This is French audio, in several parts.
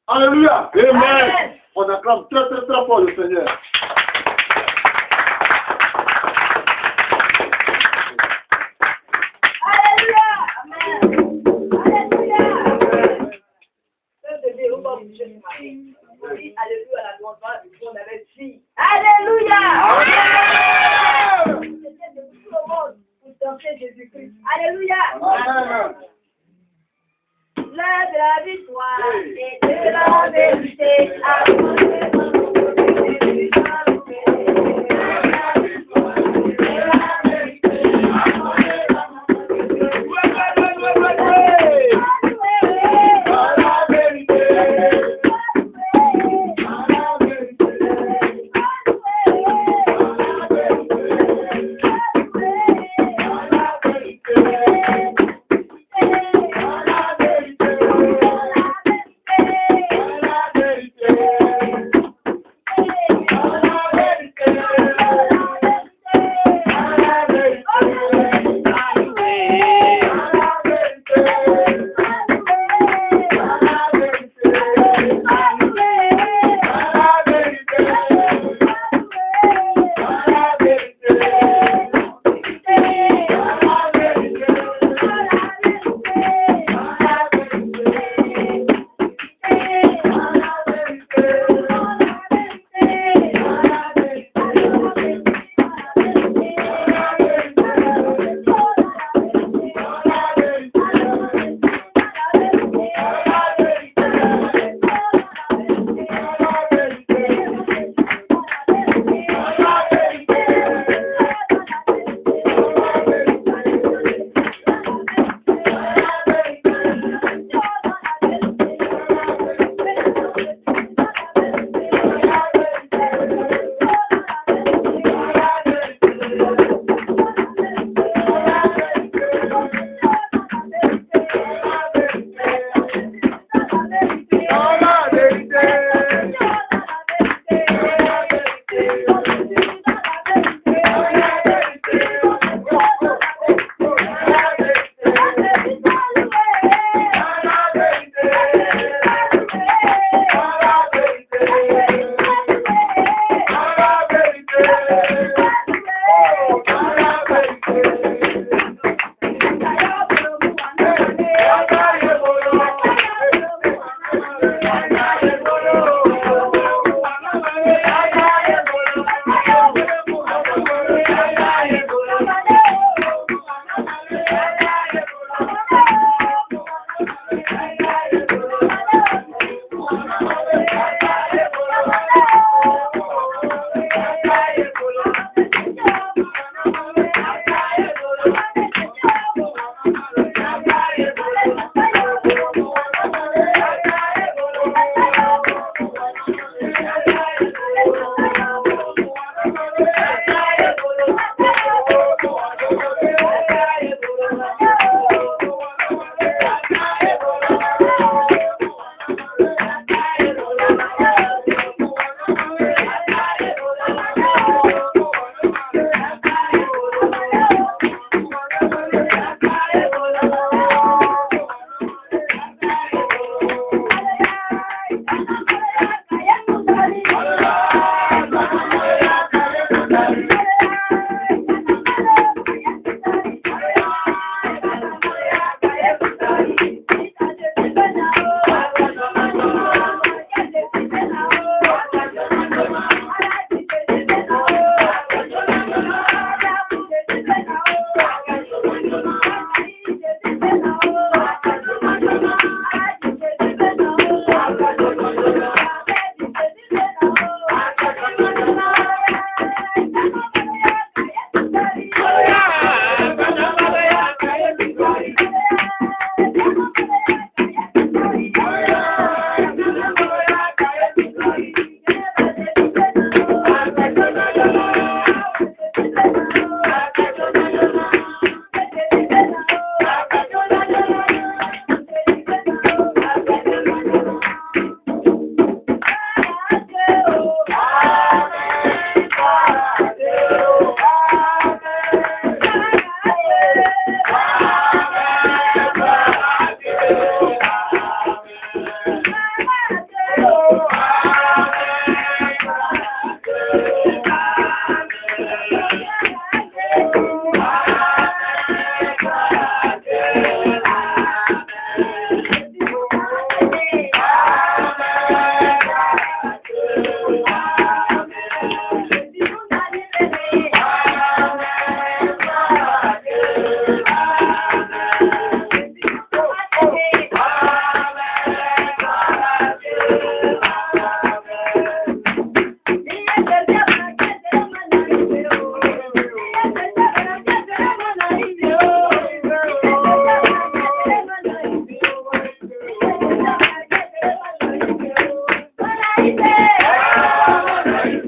Alléluia. Amen. On acclame très très très fort le Seigneur. Alléluia. Amen. Alléluia. Alléluia à la grande on avait fille. Alléluia. C'était de tout le monde pour danser Jésus-Christ. Alléluia. Amen. L'heure de la victoire et de la vérité.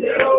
Yeah.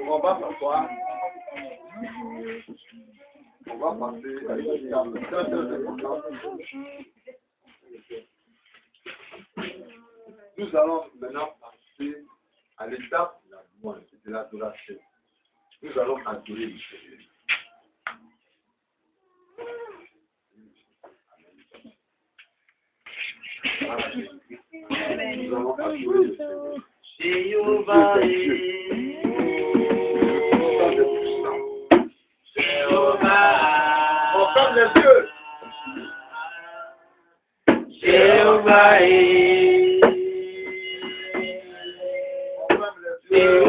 On va s'asseoir. On va passer à l'étape très importante. Nous allons maintenant passer à l'étape de la louange, de l'adoration. Nous allons adorer le Seigneur. Nous allons adorer le Seigneur. Jéhovah On ferme les yeux. Jéhovah On ferme les yeux.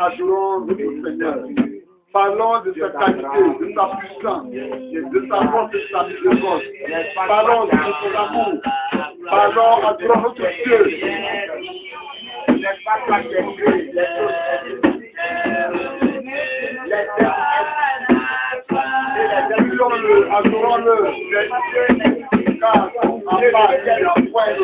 Adorons notre Seigneur. Parlons de sa qualité, de sa puissance, de sa force et de sa miséricorde. Parlons de son amour. Parlons, adorons notre Dieu. Adorons-le, car en bas, il y a un point de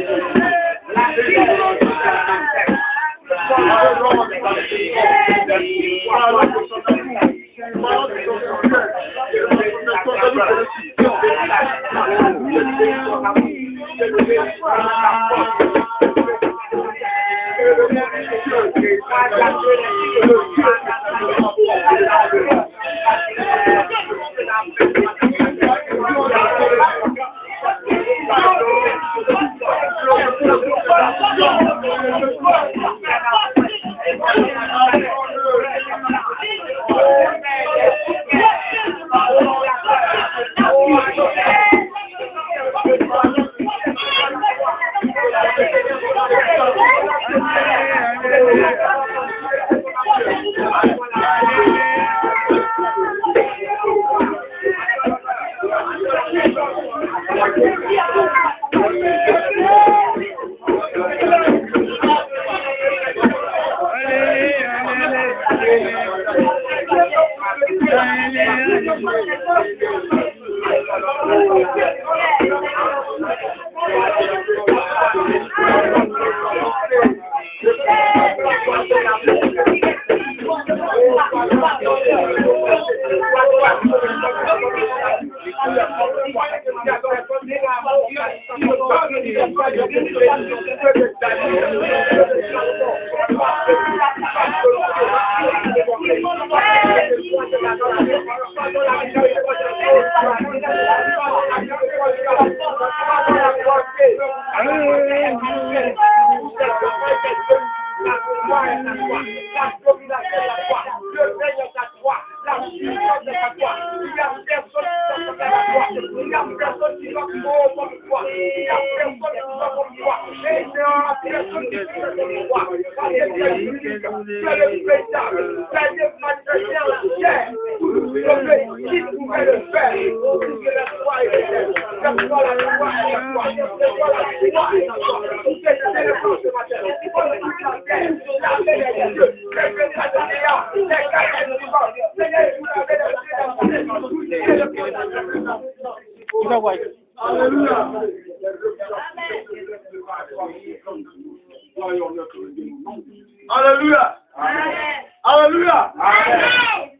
chacun de nous. Voyons notre nom. Alléluia. Amen. Alléluia. Amen.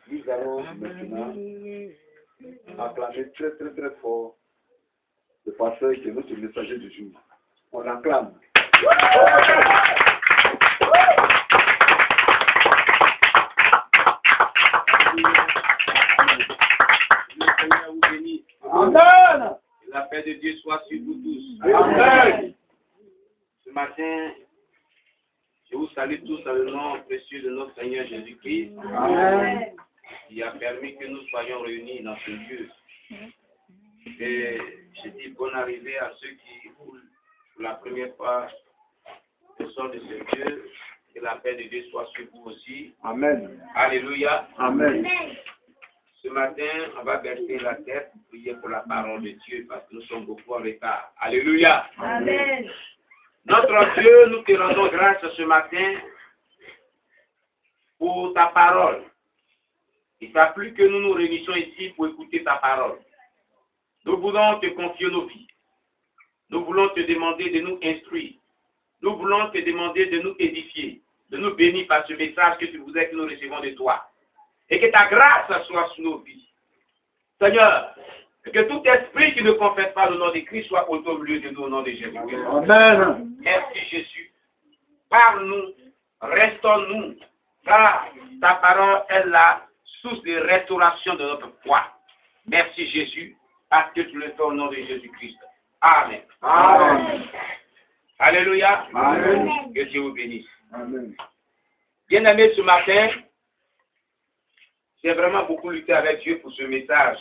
Nous allons maintenant acclamer très très très fort le pasteur qui est notre messager du jour. On l'acclame. Amen. La paix de Dieu soit sur vous tous. Amen. Ce matin, je vous salue tous dans le nom précieux de notre Seigneur Jésus-Christ, Amen. qui a permis que nous soyons réunis dans ce lieu. Et je dis bonne arrivée à ceux qui, pour la première fois, sortent de ce lieu. Que la paix de Dieu soit sur vous aussi. Amen. Alléluia. Amen. Ce matin, on va baisser la tête pour prier pour la parole de Dieu parce que nous sommes beaucoup en retard. Alléluia. Amen. Notre Dieu, nous te rendons grâce ce matin pour ta parole. Il t'a plu que nous nous réunissions ici pour écouter ta parole. Nous voulons te confier nos vies. Nous voulons te demander de nous instruire. Nous voulons te demander de nous édifier, de nous bénir par ce message que tu voudrais que nous recevons de toi. Et que ta grâce soit sur nos vies. Seigneur, que tout esprit qui ne confesse pas le nom de Christ soit ôté au milieu de nous au nom de Jésus-Christ. Amen. Merci Jésus. Parle-nous, restaure-nous, car ta parole est la source de restauration de notre foi. Merci Jésus, parce que tu le fais au nom de Jésus-Christ. Amen. Amen. Alléluia. Amen. Que Dieu vous bénisse. Amen. Bien-aimés, ce matin, j'ai vraiment beaucoup lutté avec Dieu pour ce message.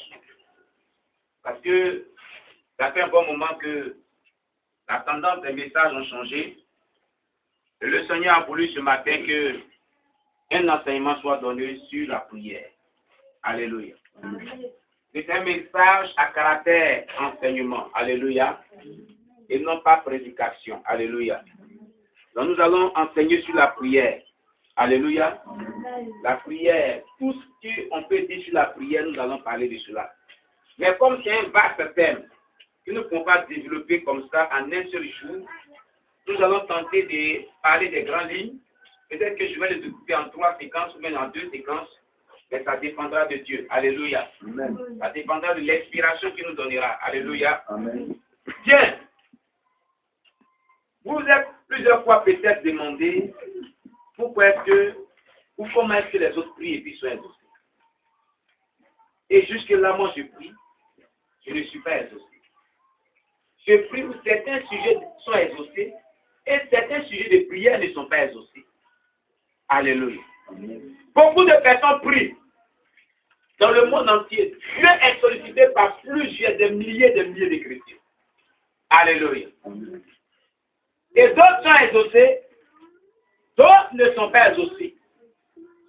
Parce que ça fait un bon moment que la tendance des messages ont changé. Et le Seigneur a voulu ce matin que un enseignement soit donné sur la prière. Alléluia. C'est un message à caractère enseignement. Alléluia. Et non pas prédication. Alléluia. Donc nous allons enseigner sur la prière. Alléluia. La prière. Tout ce qu'on peut dire sur la prière, nous allons parler de cela. Mais comme c'est un vaste thème que nous ne pouvons pas développer comme ça en un seul jour, nous allons tenter de parler des grandes lignes. Peut-être que je vais les découper en 3 séquences ou même en 2 séquences, mais ça dépendra de Dieu. Alléluia. Amen. Ça dépendra de l'inspiration qu'il nous donnera. Alléluia. Amen. Bien. Vous vous êtes plusieurs fois peut-être demandé pourquoi est-ce que, ou comment est-ce que les autres prient et puis sont exaucés. Et jusque-là, moi je prie, je ne suis pas exaucé. Je prie où certains sujets sont exaucés et certains sujets de prière ne sont pas exaucés. Alléluia. Amen. Beaucoup de personnes prient dans le monde entier. Dieu est sollicité par plusieurs, des milliers de chrétiens. Alléluia. Amen. Et d'autres sont exaucés, d'autres ne sont pas exaucés.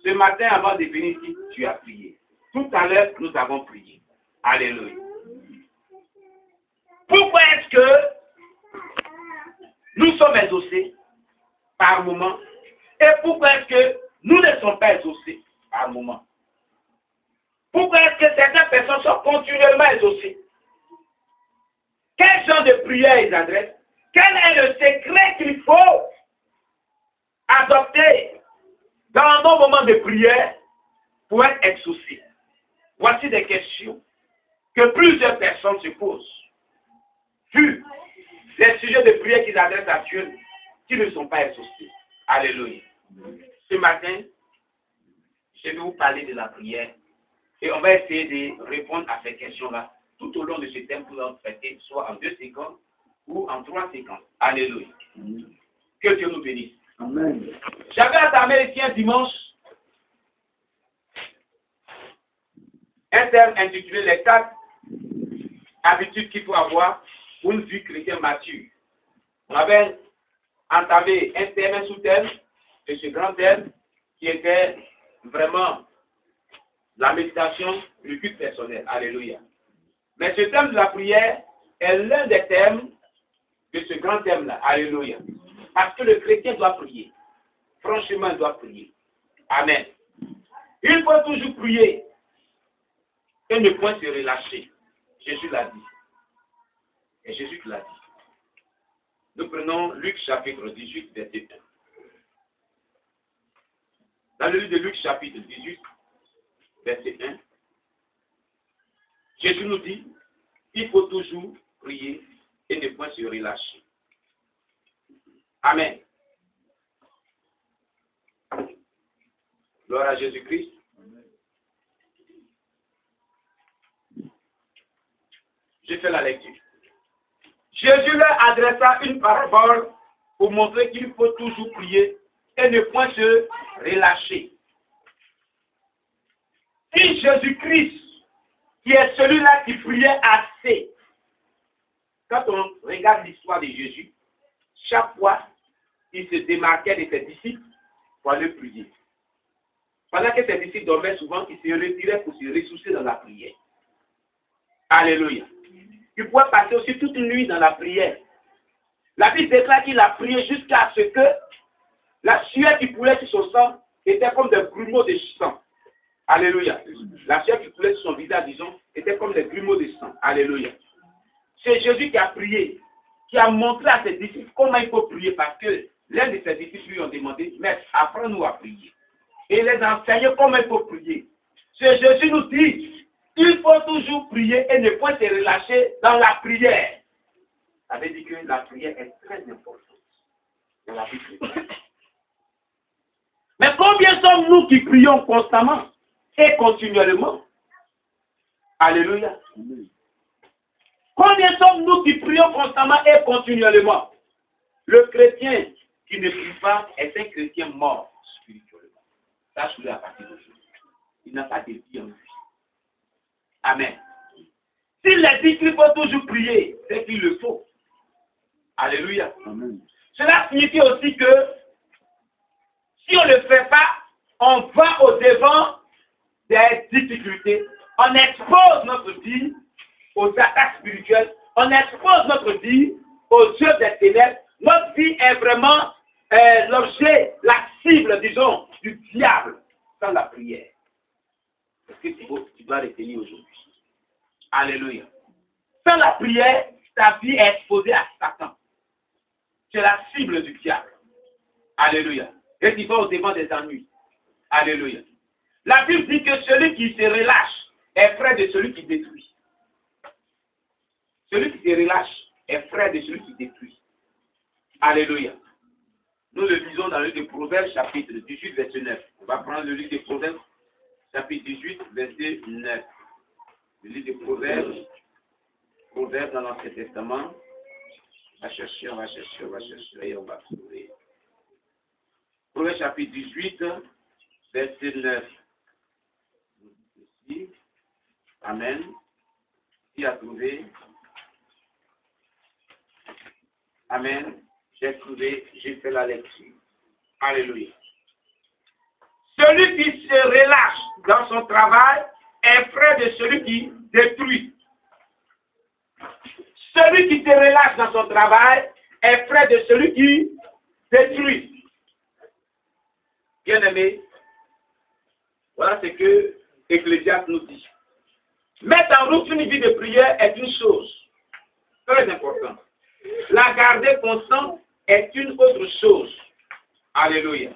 Ce matin, avant de venir ici, tu as prié. Tout à l'heure, nous avons prié. Alléluia. Pourquoi est-ce que nous sommes exaucés par moment et pourquoi est-ce que nous ne sommes pas exaucés par moment? Pourquoi est-ce que certaines personnes sont continuellement exaucées? Quel genre de prière ils adressent? Quel est le secret qu'il faut adopter dans nos moments de prière pour être exaucé? Voici des questions que plusieurs personnes se posent. Vu les sujets de prière qu'ils adressent à Dieu qui ne sont pas exaucés. Alléluia. Ce matin, je vais vous parler de la prière et on va essayer de répondre à ces questions-là tout au long de ce thème que nous allons traiter, soit en 2 séquences ou en 3 séquences. Alléluia. Que Dieu nous bénisse. Amen. J'avais entamé ici un dimanche un thème intitulé les 4 habitudes qu'il faut avoir pour une vie chrétienne mature. On avait entamé un thème, un sous-thème de ce grand thème qui était vraiment la méditation, le culte personnel. Alléluia. Mais ce thème de la prière est l'un des thèmes de ce grand thème-là. Alléluia. Parce que le chrétien doit prier. Franchement, il doit prier. Amen. Il faut toujours prier et ne point se relâcher. Jésus l'a dit. Et Jésus te l'a dit. Nous prenons Luc chapitre 18, verset 1. Dans le livre de Luc chapitre 18, verset 1, Jésus nous dit, il faut toujours prier et ne point se relâcher. Amen. Gloire à Jésus-Christ. Je fais la lecture. Jésus leur adressa une parabole pour montrer qu'il faut toujours prier et ne point se relâcher. Si Jésus-Christ, qui est celui-là qui priait assez, quand on regarde l'histoire de Jésus, chaque fois, il se démarquait de ses disciples pour aller prier. Pendant que ses disciples dormaient souvent, il se retirait pour se ressourcer dans la prière. Alléluia. Il pouvait passer aussi toute une nuit dans la prière. La Bible déclare qu'il a prié jusqu'à ce que la sueur qui coulait sur son sang était comme des grumeaux de sang. Alléluia. La sueur qui coulait sur son visage, disons, était comme des grumeaux de sang. Alléluia. C'est Jésus qui a prié, qui a montré à ses disciples comment il faut prier, parce que l'un de ses disciples lui ont demandé, Maître, apprends-nous à prier. Et il les a enseigné comment il faut prier. C'est Jésus nous dit, il faut toujours prier et ne point se relâcher dans la prière. Ça veut dire que la prière est très importante dans la vie chrétienne. Mais combien sommes-nous qui prions constamment et continuellement? Alléluia. Combien sommes-nous qui prions constamment et continuellement? Le chrétien qui ne prie pas est un chrétien mort spirituellement. Ça, je l'ai à partir d'aujourd'hui. Il n'a pas de vie en lui. Amen. S'il a dit qu'il faut toujours prier, c'est qu'il le faut. Alléluia. Amen. Cela signifie aussi que si on ne le fait pas, on va au-devant des difficultés. On expose notre vie aux attaques spirituelles. On expose notre vie aux yeux des ténèbres. Notre vie est vraiment l'objet, la cible, disons, du diable dans la prière. C'est ce que tu dois retenir aujourd'hui. Alléluia. Sans la prière, ta vie est exposée à Satan. C'est la cible du diable. Alléluia. Et tu vas au devant des ennuis. Alléluia. La Bible dit que celui qui se relâche est frère de celui qui détruit. Celui qui se relâche est frère de celui qui détruit. Alléluia. Nous le lisons dans le livre de Proverbes, chapitre 18, verset 9. On va prendre le livre de Proverbes, chapitre 18, verset 9. Le livre de Proverbes dans l'Ancien Testament. On va chercher, et on va trouver. Proverbes, chapitre 18, verset 9. Ici. Amen. Qui a trouvé? Amen. J'ai trouvé, j'ai fait la lecture. Alléluia. Celui qui se relâche dans son travail est frère de celui qui détruit. Celui qui se relâche dans son travail est frère de celui qui détruit. Bien-aimé, voilà ce que Ecclésiaste nous dit. Mettre en route une vie de prière est une chose très importante. La garder constante est une autre chose. Alléluia.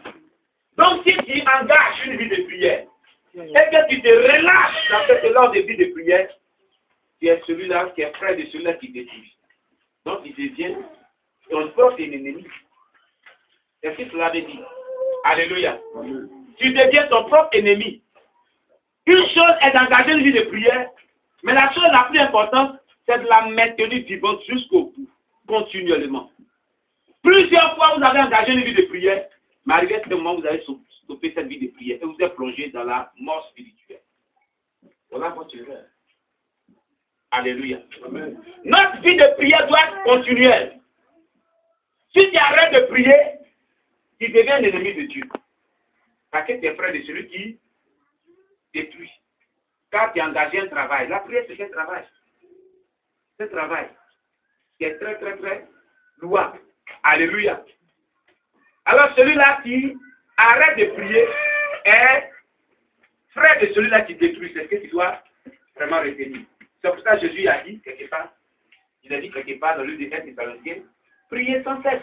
Donc si tu engages une vie de prière et que tu te relâches dans cette élan de vie de prière, tu es celui-là qui est frère de celui-là qui détruit. Donc il devient ton propre ennemi. C'est ce que cela veut dire. Alléluia. Tu deviens ton propre ennemi. Une chose est d'engager une vie de prière, mais la chose la plus importante, c'est de la maintenir vivante jusqu'au bout, continuellement. Plusieurs fois, vous avez engagé une vie de prière, mais arrivé à ce moment, vous avez stoppé cette vie de prière et vous êtes plongé dans la mort spirituelle. Voilà votre erreur. Alléluia. Amen. Notre vie de prière doit être continuelle. Si tu arrêtes de prier, tu deviens l'ennemi de Dieu. Parce que tu es frère de celui qui détruit. Quand tu as engagé un travail, la prière c'est un travail. C'est un travail qui est très, très, très louable. Alléluia. Alors celui-là qui arrête de prier est frère de celui-là qui détruit. C'est ce que tu dois vraiment retenir. C'est pour ça que Jésus a dit quelque part, Il a dit quelque part dans le livre des Thessaloniciens, priez sans cesse.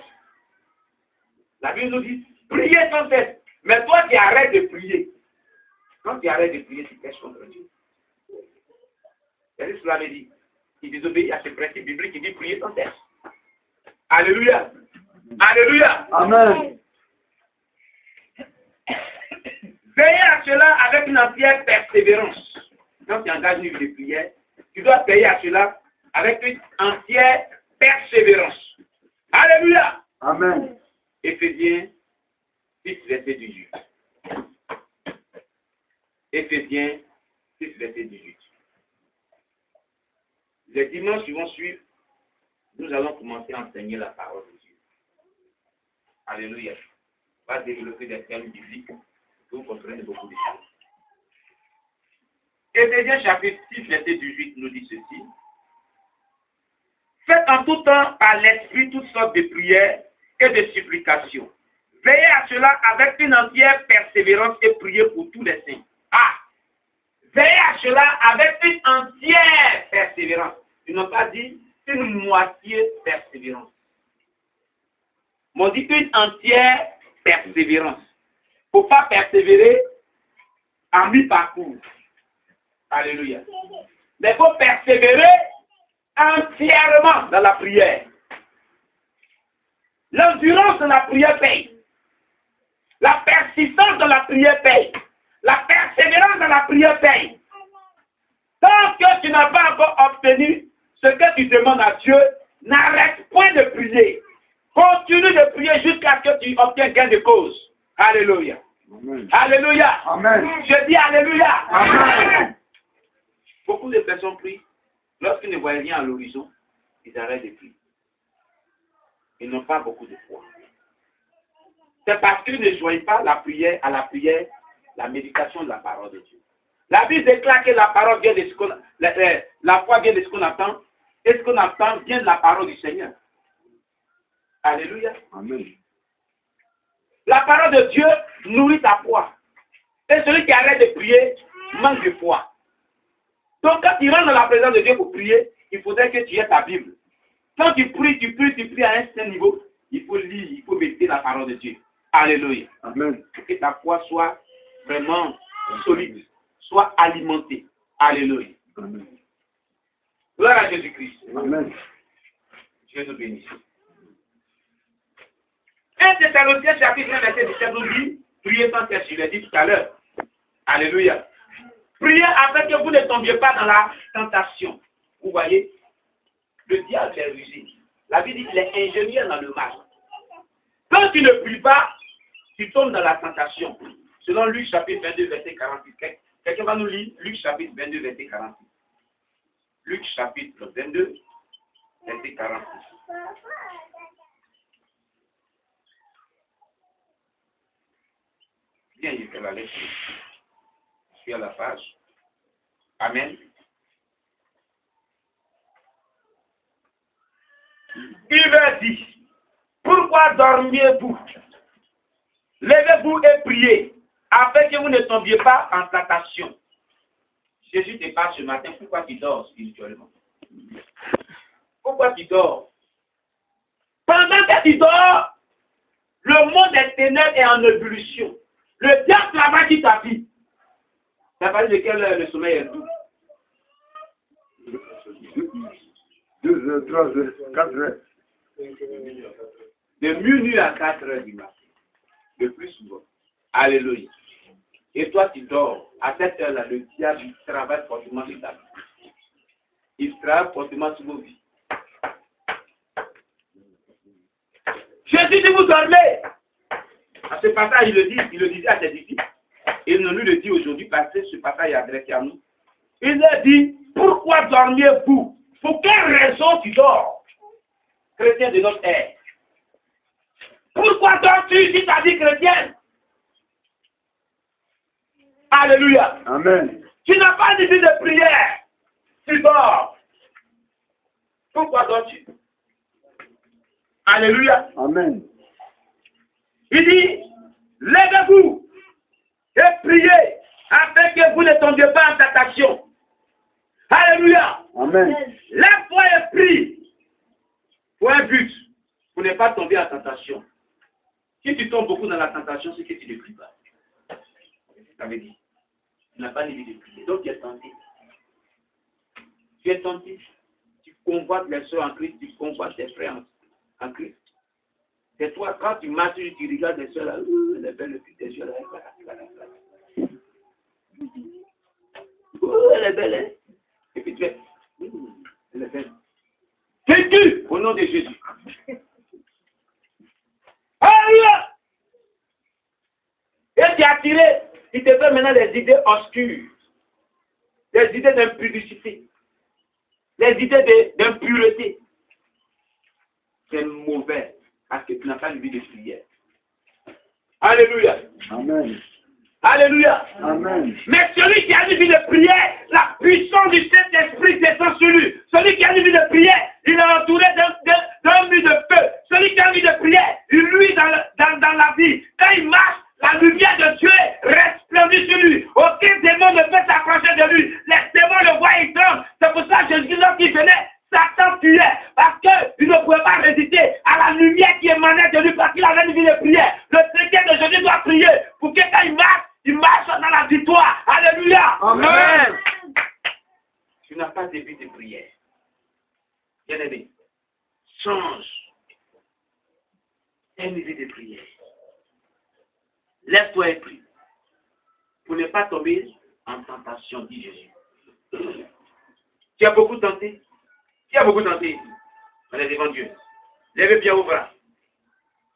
La Bible nous dit, priez sans cesse. Mais toi, tu arrêtes de prier. Quand tu arrêtes de prier, tu pêches contre Dieu. C'est ce que cela veut dire. Il désobéit à ce principe biblique qui dit prier sans cesse. Alléluia. Alléluia. Amen. Veillez à cela avec une entière persévérance. Quand tu engages une vie de prière, tu dois veiller à cela avec une entière persévérance. Alléluia. Amen. Éphésiens 6, verset 18. Éphésiens 6, verset 18. Les dimanches qui vont suivre, nous allons commencer à enseigner la parole de Dieu. Alléluia. On va développer des termes bibliques que vous comprenez beaucoup de choses. Éphésiens chapitre 6, verset 18 nous dit ceci. Faites en tout temps par l'esprit toutes sortes de prières et de supplications. Veillez à cela avec une entière persévérance et priez pour tous les saints. Ah! Veillez à cela avec une entière persévérance. Ils n'ont pas dit une moitié persévérance. Ils m'ont dit une entière persévérance. Il ne faut pas persévérer en mi-parcours. Alléluia. Mais il faut persévérer entièrement dans la prière. L'endurance de la prière paye. La persistance de la prière paye. La persévérance de la prière paye. Tant que tu n'as pas encore obtenu ce que tu demandes à Dieu, n'arrête point de prier. Continue de prier jusqu'à ce que tu obtiennes gain de cause. Alléluia. Amen. Alléluia. Amen. Je dis Alléluia. Amen. Beaucoup de personnes prient. Lorsqu'ils ne voient rien à l'horizon, ils arrêtent de prier. Ils n'ont pas beaucoup de foi. C'est parce qu'ils ne joignent pas la prière à la prière, la méditation de la parole de Dieu. La Bible déclare que la parole vient de ce qu'on la foi vient de ce qu'on attend, et ce qu'on attend vient de la parole du Seigneur. Alléluia. Amen. La parole de Dieu nourrit ta foi. Et celui qui arrête de prier manque de foi. Donc quand tu rentres dans la présence de Dieu pour prier, il faudrait que tu aies ta Bible. Quand tu pries à un certain niveau, il faut lire, il faut méditer la parole de Dieu. Alléluia. Amen. Pour que ta foi soit vraiment solide, soit alimentée. Alléluia. Amen. Gloire à Jésus-Christ. Amen. Dieu nous bénisse. 1 Thessaloniciens chapitre 1 verset 17 nous dit, priez sans cesse, je l'ai dit tout à l'heure. Alléluia. Priez afin que vous ne tombiez pas dans la tentation. Vous voyez, le diable est rusé. La Bible dit qu'il est ingénieur dans le mal. Quand tu ne pries pas, tu tombes dans la tentation. Selon Luc chapitre 22 verset 46. Quelqu'un va nous lire Luc chapitre 22 verset 46. Luc chapitre 22 verset 46. Bien, il fait la lecture. Je suis à la page. Amen. Il leur dit, pourquoi dormiez-vous? Levez-vous et priez, afin que vous ne tombiez pas en tentation. Jésus te parle ce matin, pourquoi tu dors spirituellement? Pourquoi tu dors? Pendant que tu dors, le monde des ténèbres est en ébullition. Le diable travaille qui ta vie. Ça parle de quelle heure le sommeil est doux? 2 heures, 3 heures, 4 heures. De minuit à 4 heures du matin. Le plus souvent. Alléluia. Et toi, tu dors. À cette heure-là, le diable travaille fortement sur ta vie. Il travaille fortement sur vos vies. Jésus dit, vous dormez. À ce passage, il le disait à ses disciples. Il nous le dit aujourd'hui parce que ce passage est adressé à nous. Il leur dit, pourquoi dormiez-vous? Pour quelle raison tu dors? Chrétien de notre ère. Pourquoi dors-tu si ta vie chrétienne? Alléluia. Amen. Tu n'as pas de vie de prière. Tu dors. Pourquoi dors-tu? Alléluia. Amen. Il dit, levez-vous et priez afin que vous ne tombiez pas en tentation. Alléluia. Amen. Lève-toi et prie pour un but, pour ne pas tomber en tentation. Si tu tombes beaucoup dans la tentation, c'est que tu ne pries pas. Ça veut dire, tu n'as pas envie de prier. Donc tu es tenté. Tu es tenté. Tu convoites les soeurs en Christ, tu convoites tes frères en Christ. C'est toi, quand tu marches, tu regardes les soeurs là, les belles filles, tes yeux là, elle est belle, hein? Et puis tu es, elle est belle. Jésus, au nom de Jésus. Alléluia! Et tu es attiré, il te fait maintenant des idées obscures, des idées d'impudicité, des idées d'impureté. C'est mauvais parce que tu n'as pas une vie de prière. Alléluia. Amen. Alléluia. Amen. Mais celui qui a une vie de prière, la puissance du Saint-Esprit descend sur lui. Celui qui a une vie de prière, il est entouré d'un mur de feu. Celui qui a une vie de prière, il luit dans la vie. Quand il marche, la lumière de Dieu resplendit sur lui. Aucun démon ne peut s'approcher de lui. Les démons le voient, ils tremblent. C'est pour ça que Jésus, lorsqu'il venait, Satan tuait. Parce qu'il ne pouvait pas résister à la lumière qui émanait de lui parce qu'il avait une vie de prière. Le secret de Jésus doit prier pour que quand il marche dans la victoire. Alléluia. Amen. Tu n'as pas de vie de prière. Bien-aimé, change. Une vie de prière. Lève-toi et prie. Pour ne pas tomber en tentation, dit Jésus. Tu as beaucoup tenté. Qui a beaucoup tenté ici? On est devant Dieu. Levez bien vos bras.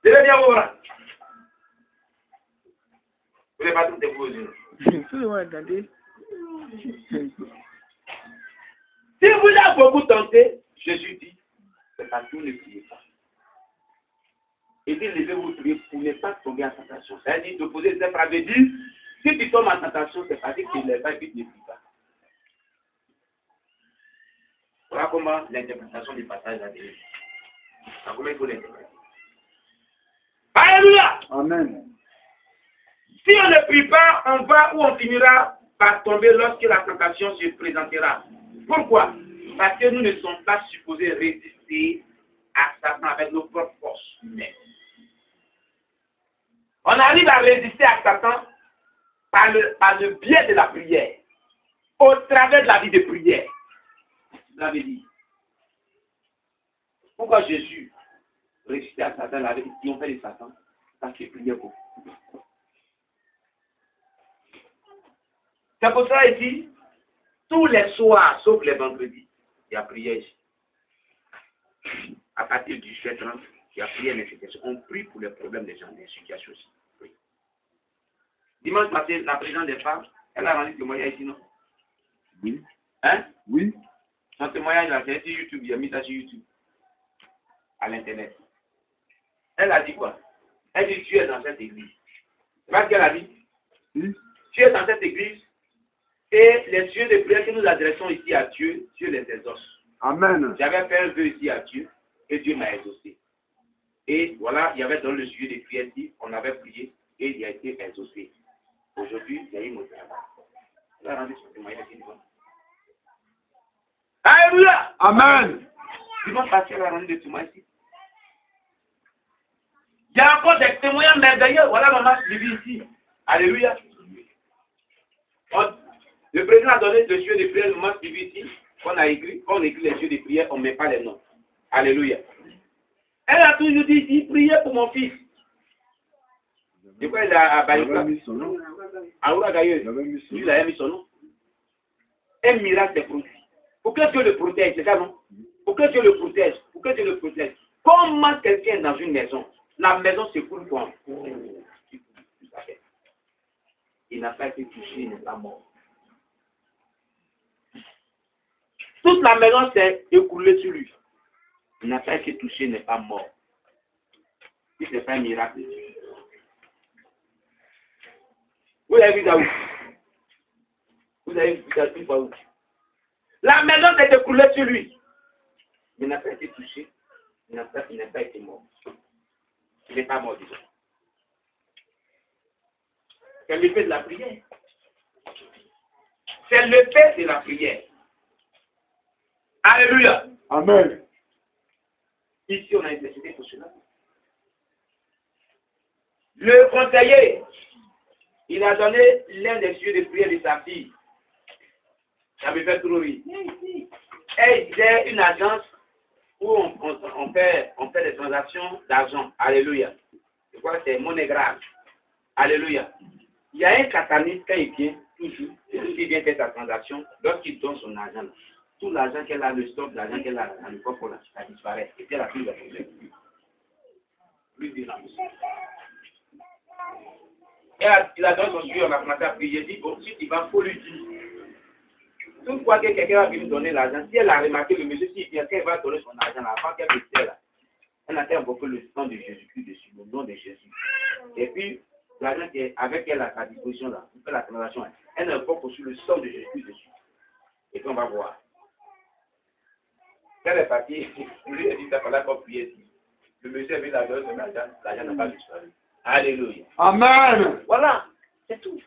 Levez bien vos bras. Vous n'avez pas tout vos yeux. Si vous avez beaucoup tenté, Jésus dit, c'est parce que vous ne priez pas. Et dit, levez-vous prier pour ne pas tomber en tentation. C'est-à-dire, d'opposer cette phrase, dire, si tu tombes en tentation, c'est parce que tu ne lèves pas et que tu ne pries pas. Voilà comment l'interprétation du passage a été. Comment il faut l'interpréter. Alléluia! Amen. Si on ne prie pas, on va ou on finira par tomber lorsque la tentation se présentera. Pourquoi? Parce que nous ne sommes pas supposés résister à Satan avec nos propres forces humaines. On arrive à résister à Satan par le biais de la prière, au travers de la vie de prière. Vous l'avez dit. Pourquoi Jésus résistait à Satan, l'avait triomphé de Satan? Parce qu'il priait beaucoup. C'est pour ça ici, tous les soirs, sauf les vendredis, il y a prière ici. À partir du 7h30, il y a prière nécessaire. On prie pour les problèmes des gens, des situations aussi. Oui. Dimanche passé, la présidente des femmes, elle a rendu témoignage ici, non? Oui. Hein? Oui. Son témoignage, là, c'est sur YouTube, il a mis ça sur YouTube, à l'internet. Elle a dit quoi? Elle dit, tu es dans cette église. C'est pas ce qu'elle a dit? Oui. Tu es dans cette église et les yeux de prière que nous adressons ici à Dieu, Dieu les exauce. Amen. J'avais fait un vœu ici à Dieu et Dieu m'a exaucé. Et voilà, il y avait dans le sujet de prière ici, on avait prié et il a été exaucé. Aujourd'hui, il y a eu mon travail. Elle a rendu son témoignage ici devant. Alléluia! Amen. Dimanche passé, elle a rendu des témoignages ici. Il y a encore des témoignages merveilleux. Voilà maman suivi ici. Alléluia. Le président a donné le sujet de prière, le moment suivi ici. On écrit les sujets de prière, on ne met pas les noms. Alléluia. Elle a toujours dit ici, priez pour mon fils. De quoi il a Il avait mis son nom. Aoura Gaïeux. Il avait mis son nom. Il a mis son nom. Un miracle s'est produit. Pour que Dieu le protège, c'est ça, non? Pour que Dieu le protège. Pour que Dieu le protège. Comment quelqu'un est dans une maison, la maison se coule comme il n'a pas été touché, il n'est pas mort. Toute la maison s'est écoulée sur lui. Il n'a pas été touché, il n'est pas mort. Si ce n'est pas un miracle. Vous avez vu ça où? Vous avez vu ça où? La maison s'est écoulée sur lui. Il n'a pas été touché, il n'a pas été mort. Il n'est pas mort, disons. C'est l'effet de la prière. C'est l'effet de la prière. Alléluia. Amen. Ici, on a intercédé pour cela. Le conseiller, il a donné l'un des yeux de prière de sa fille. Ça me fait trop rire. Elle disait une agence où on fait des transactions d'argent. Alléluia. Je crois que c'est monnaie grave. Alléluia. Il y a un cataniste quand il vient, toujours, il vient faire sa transaction, lorsqu'il donne son argent, là, tout l'argent qu'elle a, le stock d'argent qu'elle a dans le coffre, là, ça disparaît. Et puis elle a plus de problème. Plus de il a donné son Dieu, on a commencé à prier. Il dit, bon, si tu vas, faut lui dire. Toute fois que quelqu'un va venir donner l'argent, si elle a remarqué le monsieur, s'il vient, qu'elle va donner son argent, avant qu'elle le sait, là, elle a invoqué le sang de Jésus-Christ dessus, le nom de Jésus. Et puis, l'argent qui est avec elle à sa disposition, là, pour faire la transaction, elle invoque aussi le sang de Jésus-Christ dessus. Et puis, on va voir. Quand elle est partie, lui a dit, ça fallait pas prier ici. Le monsieur avait la donne son argent, l'argent n'a pas disparu. Alléluia. Amen. Voilà, c'est tout.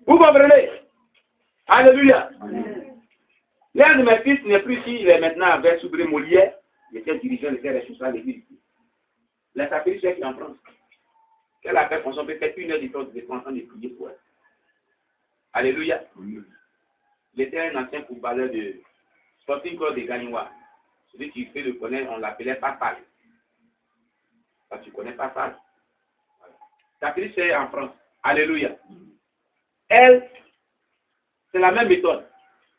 Vous comprenez? Alléluia. L'un de mes fils n'est plus ici, il est maintenant avec Soubré Molière. Il était dirigeant de faire les choses à l'église. La sapérie, c'est qui est en France. Qu'elle a fait fonction, peut-être 1 heure de temps de en train de prier pour elle. Alléluia. Il était un ancien footballeur de Sporting Club de Gagnois. Celui qui fait le connaître, on l'appelait Papal. Parce que tu connais Papal. Sapérie, c'est en France. Alléluia. Elle, c'est la même méthode.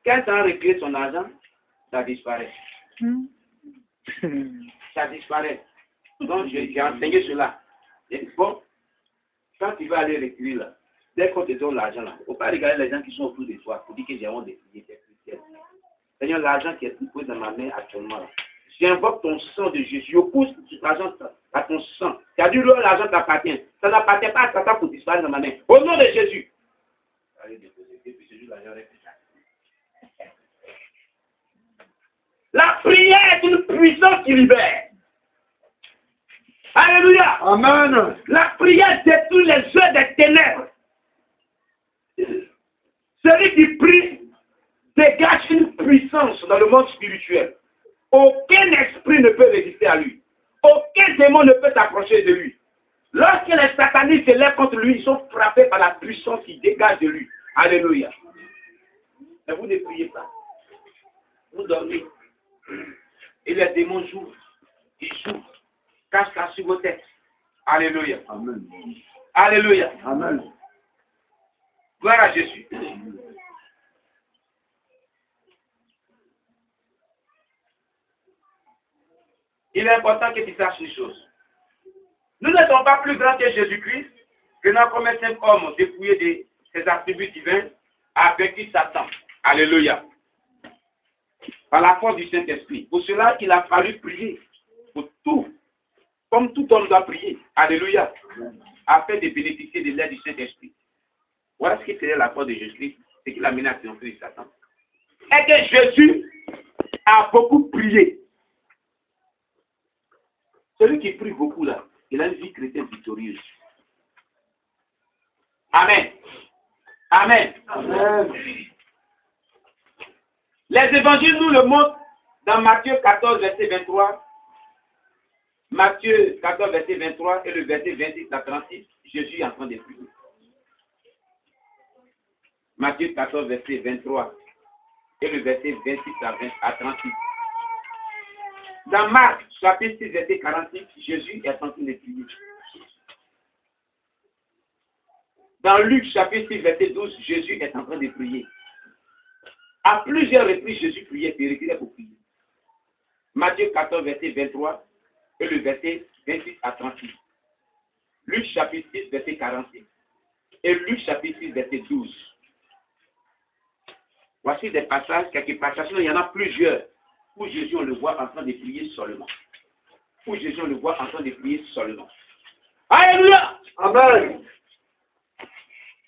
Quand elle a récupéré son argent, ça disparaît. Ça disparaît. Donc, j'ai enseigné cela. Et bon, quand tu vas aller récupérer là, dès qu'on te donne l'argent là, il ne faut pas regarder les gens qui sont autour de toi pour dire que j'ai honte de prier des chrétiens. Seigneur, l'argent qui est posé dans ma main actuellement là, j'invoque ton sang de Jésus. Je pousse l'argent à ton sang. C'est-à-dire que l'argent t'appartient. Ça n'appartient pas à Satan pour disparaître dans ma main. Au nom de Jésus. Allez déposer, puis Jésus l'argent reste. La prière est une puissance qui libère. Alléluia. Amen. La prière détruit les œuvres des ténèbres. Celui qui prie dégage une puissance dans le monde spirituel. Aucun esprit ne peut résister à lui. Aucun démon ne peut s'approcher de lui. Lorsque les satanistes se lèvent contre lui, ils sont frappés par la puissance qui dégage de lui. Alléluia. Mais vous ne priez pas. Vous dormez. Et les démons jouent. Ils jouent. Cache ça sur vos têtes. Alléluia. Amen. Alléluia. Amen. Gloire à Jésus. Il est important que tu saches une chose. Nous ne sommes pas plus grands que Jésus-Christ, que notre premier simple homme dépouillé de ses attributs divins a vaincu Satan. Alléluia. Par la force du Saint-Esprit. Pour cela, il a fallu prier. Pour tout. Comme tout homme doit prier. Alléluia. Afin de bénéficier de l'aide du Saint-Esprit. Voilà ce qui faisait la force de Jésus-Christ. C'est qu'il a mené à triompher de Satan. Et que Jésus a beaucoup prié. Celui qui prie beaucoup là, il a une vie chrétienne victorieuse. Amen. Amen. Amen. Les évangiles nous le montrent dans Matthieu 14, verset 23. Matthieu 14, verset 23 et le verset 26 à 36. Jésus est en train de prier. Matthieu 14, verset 23 et le verset 26 à 36. Dans Marc, chapitre 6, verset 46, Jésus est en train de prier. Dans Luc, chapitre 6, verset 12, Jésus est en train de prier. À plusieurs reprises, Jésus priait, puis il retirait pour prier. Matthieu 14, verset 23 et le verset 26 à 36. Luc, chapitre 6, verset 46 et Luc, chapitre 6, verset 12. Voici des passages, quelques passages, il y en a plusieurs. Où Jésus, on le voit en train de prier seulement. Où Jésus, on le voit en train de prier seulement. Alléluia! Amen.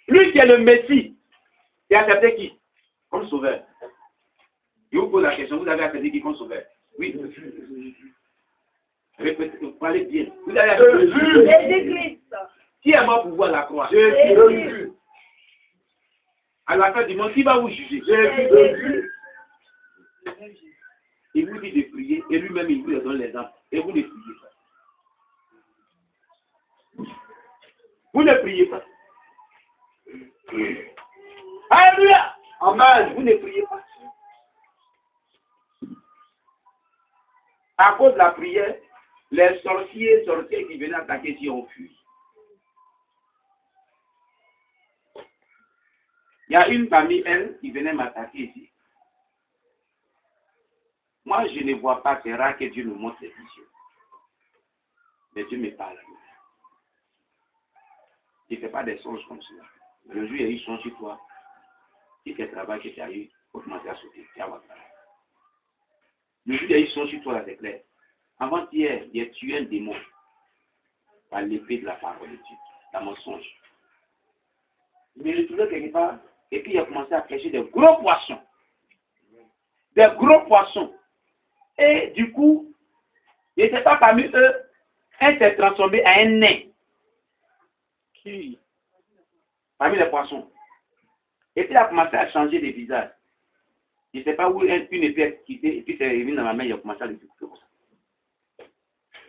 Lui qui est le Messie, il a accepté qui? Comme sauveur. Je vous pose la question, vous avez accepté qui comme sauveur? Oui. Répétez, vous parlez bien. Vous avez accepté Jésus-Christ. Qui est mort pour voir la croix? Jésus. À la fin du monde, qui va vous juger? Jésus. Il vous dit de prier et lui-même il vous donne l'exemple. Et vous ne priez pas. Vous ne priez pas. Alléluia. Amen. Vous ne priez pas. À cause de la prière, les sorciers qui venaient attaquer ici ont fui. Il y a une parmi elles qui venait m'attaquer ici. Moi, je ne vois pas, c'est rare que Dieu me montre les visions. Mais Dieu me parle. Je ne fais pas des songes comme cela. Le jour où il y a eu songe sur toi, si c'est le travail que tu as eu, il faut commencer à sauter. Tu vas travailler. Le jour où il y a eu songe sur toi, là, c'est clair. Avant-hier, il a tué un démon par l'épée de la parole de Dieu, dans mon songe. Je me retrouvais quelque part, et puis il a commencé à pêcher des gros poissons. Des gros poissons. Et du coup, il n'était pas parmi eux, un s'est transformé en un nain. Qui? Parmi les poissons. Et puis il a commencé à changer de visage. Je ne sais pas où une épée quitté, et puis c'est revenu dans ma main, il a commencé à le découper comme ça.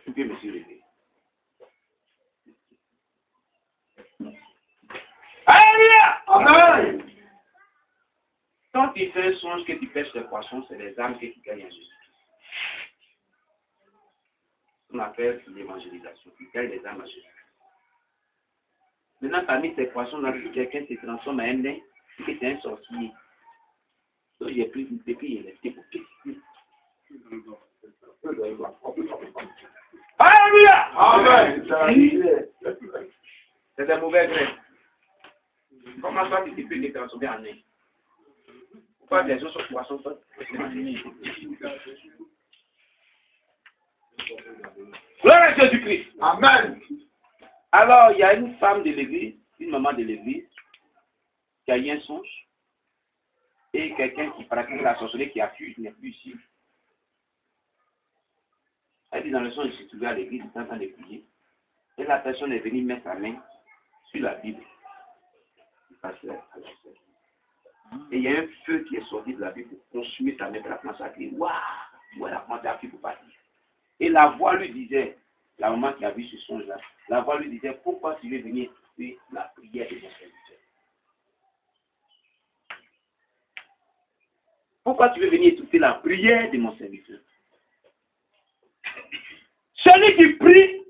Et puis je me suis levé. Alléluia! Amen. Quand tu fais un songe que tu pêches des poissons, c'est les âmes que tu gagnes en Jésus. On appelle l'évangélisation. Tu gagnes les âmes à Jésus. Maintenant, parmi ces poissons-là, si quelqu'un se transforme en un nain, c'est que c'est un sorcier. Donc, j'ai pris une épée et il est pour piquer. Alléluia! Amen. C'est des mauvais grains. Comment toi tu peux te transformer en nain? Pourquoi les autres poissons sont Gloire à Jésus-Christ. Amen. Alors, il y a une femme de l'église, une maman de l'église, qui a eu un songe, et quelqu'un qui pratique la sorcellerie qui a fui, il n'est plus ici. Elle dit dans le songe, je suis trouvé à l'église, il est en train de prier, et la personne est venue mettre sa main sur la Bible. Et il y a un feu qui est sorti de la Bible pour consumer sa main, pour la commencer à crier, waouh, elle a commencé à crier pour partir. Et la voix lui disait, la maman qui a vu ce songe-là, la voix lui disait, pourquoi tu veux venir écouter la prière de mon serviteur? Pourquoi tu veux venir écouter la prière de mon serviteur? Celui qui prie,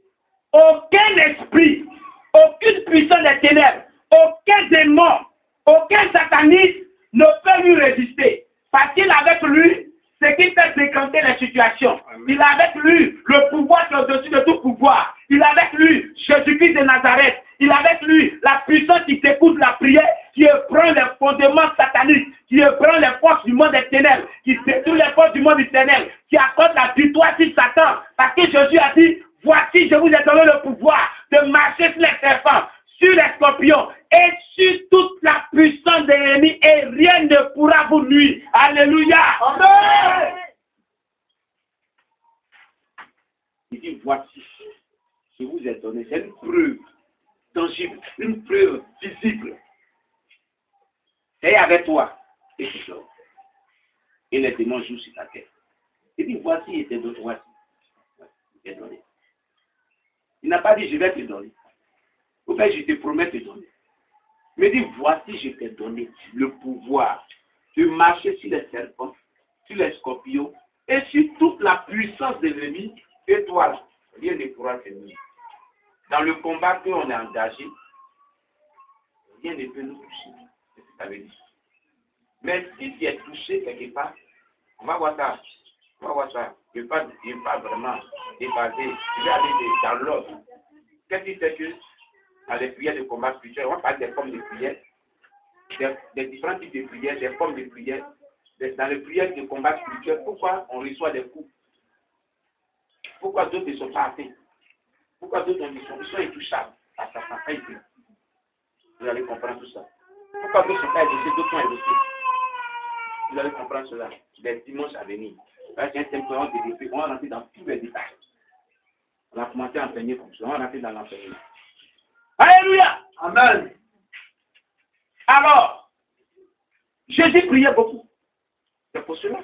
aucun esprit, aucune puissance des ténèbres, aucun démon, aucun sataniste ne peut lui résister. Parce qu'il a avec lui ce qui fait décanter les situations. Il a avec lui le pouvoir qui est au-dessus de tout pouvoir. Il a avec lui Jésus-Christ de Nazareth. Il a avec lui la puissance qui t'écoute la prière, qui prend les fondements sataniques, qui prend les forces du monde des ténèbres, qui détruit les forces du monde éternel, qui accorde la victoire sur Satan. Parce que Jésus a dit, voici, je vous ai donné le pouvoir de marcher sur les serpents, sur les scorpions et sur toute la puissance de l'ennemi, et rien ne pourra vous nuire. Alléluia. Amen. Il dit, voici, je vous ai donné, c'est une preuve tangible, une preuve visible. C'est avec toi et tu dors. Et les démons jouent sur ta tête. Il dit, voici, il t'est donné, voici. Il t'est donné. Il n'a pas dit, je vais te donner. Ou bien, je te promets de te donner. Mais dit, voici, je t'ai donné le pouvoir de marcher sur les serpents, sur les scorpions, et sur toute la puissance de l'ennemi, et toi, rien ne pourra te nuire. Dans le combat qu'on est engagé, rien ne peut nous toucher. C'est ce que ça veut dire. Mais si tu es touché quelque part, on va voir ça. On va voir ça. Je ne vais pas vraiment dépasser. Je vais aller dans l'ordre. Qu'est-ce qui fait que dans les prières de combat spirituel, on va parler des formes de prière, des différents types de prières, des formes de prière. Dans les prières de combat spirituel, pourquoi on reçoit des coups? Pourquoi d'autres ne sont pas atteints? Pourquoi d'autres ils sont intouchables à sa faculté? Vous allez comprendre tout ça. Pourquoi d'autres ne sont pas édoucés, d'autres sont édoucés? Vous allez comprendre cela. Les dimanches à venir. Là, c'est un thème qu'on va rentrer dans tous les détails. On va commencer à enseigner comme ça. On va rentrer dans l'enseignement. Alléluia! Amen. Alors, Jésus priait beaucoup. C'est pour cela.